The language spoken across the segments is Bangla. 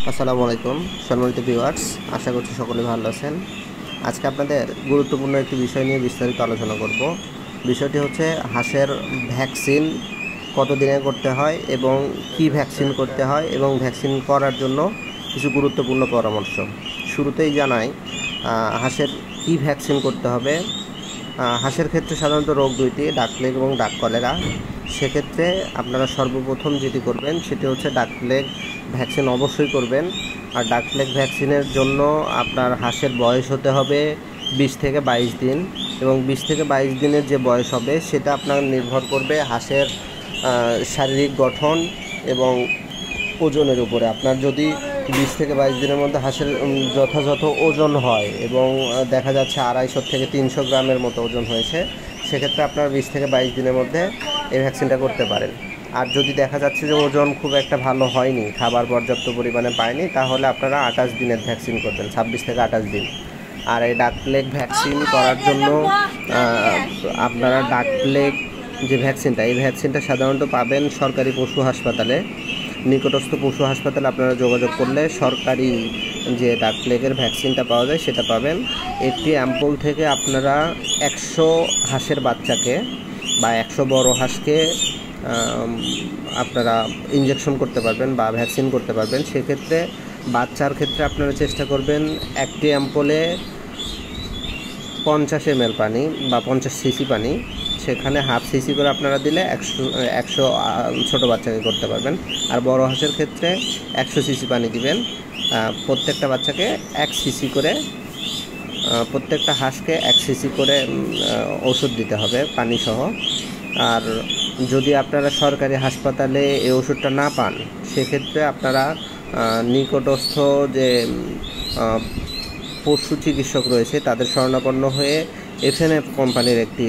আসসালামু আলাইকুম সম্মানিত ভিউয়ার্স, আশা করছি সকলে ভালো আছেন। আজকে আপনাদের গুরুত্বপূর্ণ একটি বিষয় নিয়ে বিস্তারিত আলোচনা করব। বিষয়টি হচ্ছে হাঁসের ভ্যাকসিন কত দিনে করতে হয় এবং কি ভ্যাকসিন করতে হয় এবং ভ্যাকসিন করার জন্য কিছু গুরুত্বপূর্ণ পরামর্শ। শুরুতেই জানাই হাঁসের কি ভ্যাকসিন করতে হবে। হাঁসের ক্ষেত্রে সাধারণত রোগ দুইটি, ডাক প্লেগ এবং ডাক কলেরা। সেক্ষেত্রে আপনারা সর্বপ্রথম যেটি করবেন সেটি হচ্ছে ডাক প্লেগ ভ্যাকসিন অবশ্যই করবেন। আর ডাক প্লেগ ভ্যাকসিনের জন্য আপনার হাঁসের বয়স হতে হবে 20 থেকে 22 দিন, এবং 20 থেকে 22 দিনের যে বয়স হবে সেটা আপনার নির্ভর করবে হাঁসের শারীরিক গঠন এবং ওজনের উপরে। আপনার যদি 20 থেকে 22 দিনের মধ্যে হাঁসের যথাযথ ওজন হয় এবং দেখা যাচ্ছে 250 থেকে 300 গ্রামের মতো ওজন হয়েছে, সেক্ষেত্রে আপনার 20 থেকে 22 দিনের মধ্যে এই ভ্যাকসিনটা করতে পারেন। আর যদি দেখা যাচ্ছে যে ওজন খুব একটা ভালো হয়নি, খাবার পর্যাপ্ত পরিমাণে পায়নি, তাহলে আপনারা 28 দিনের ভ্যাকসিন করবেন, 26 থেকে 28 দিন। আর এই ডাক প্লেগ ভ্যাকসিন করার জন্য আপনারা ডাক প্লেগ যে ভ্যাকসিনটা, এই ভ্যাকসিনটা সাধারণত পাবেন সরকারি পশু হাসপাতালে। নিকটস্থ পশু হাসপাতালে আপনারা যোগাযোগ করলে সরকারি যে ডাক প্লেগের ভ্যাকসিনটা পাওয়া যায় সেটা পাবেন। একটি অ্যাম্পুল থেকে আপনারা 100 হাঁসের বাচ্চাকে বা 100 বড় হাঁসকে আপনারা ইঞ্জেকশন করতে পারবেন বা ভ্যাকসিন করতে পারবেন। সেক্ষেত্রে বাচ্চার ক্ষেত্রে আপনারা চেষ্টা করবেন একটি অ্যাম্পুলে 50 ml পানি বা 50 সিসি পানি, সেখানে হাফ সিসি করে আপনারা দিলে 100 ছোটো বাচ্চাকে করতে পারবেন। আর বড় হাঁসের ক্ষেত্রে 100 সিসি পানি দিবেন। প্রত্যেকটা বাচ্চাকে 1 সিসি করে, প্রত্যেকটা হাঁসকে 1 সিসি করে ওষুধ দিতে হবে পানি সহ। আর যদি আপনারা সরকারি হাসপাতালে এই ওষুধটা না পান, সেক্ষেত্রে আপনারা নিকটস্থ যে পশু চিকিৎসক রয়েছে তাদের শরণাপন্ন হয়ে FNF কোম্পানির একটি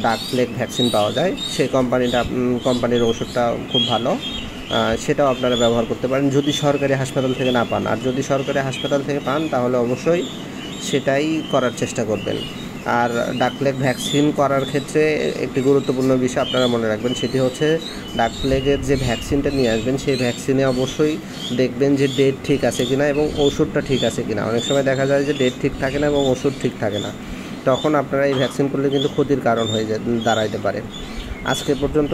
ডাক প্লেগ ভ্যাকসিন পাওয়া যায়। সেই কোম্পানির ওষুধটা খুব ভালো, সেটাও আপনারা ব্যবহার করতে পারেন যদি সরকারি হাসপাতাল থেকে না পান। আর যদি সরকারি হাসপাতাল থেকে পান তাহলে অবশ্যই সেটাই করার চেষ্টা করবেন। আর ডাক প্লেগ ভ্যাকসিন করার ক্ষেত্রে একটি গুরুত্বপূর্ণ বিষয় আপনারা মনে রাখবেন, সেটি হচ্ছে ডাক প্লেগের যে ভ্যাকসিনটা নিয়ে আসবেন সেই ভ্যাকসিনে অবশ্যই দেখবেন যে ডেট ঠিক আছে কিনা এবং ওষুধটা ঠিক আছে কিনা। অনেক সময় দেখা যায় যে ডেট ঠিক থাকে না এবং ওষুধ ঠিক থাকে না, তখন আপনারা এই ভ্যাকসিন করলে কিন্তু ক্ষতির কারণ হয়ে দাঁড়াইতে পারে। আজকে পর্যন্ত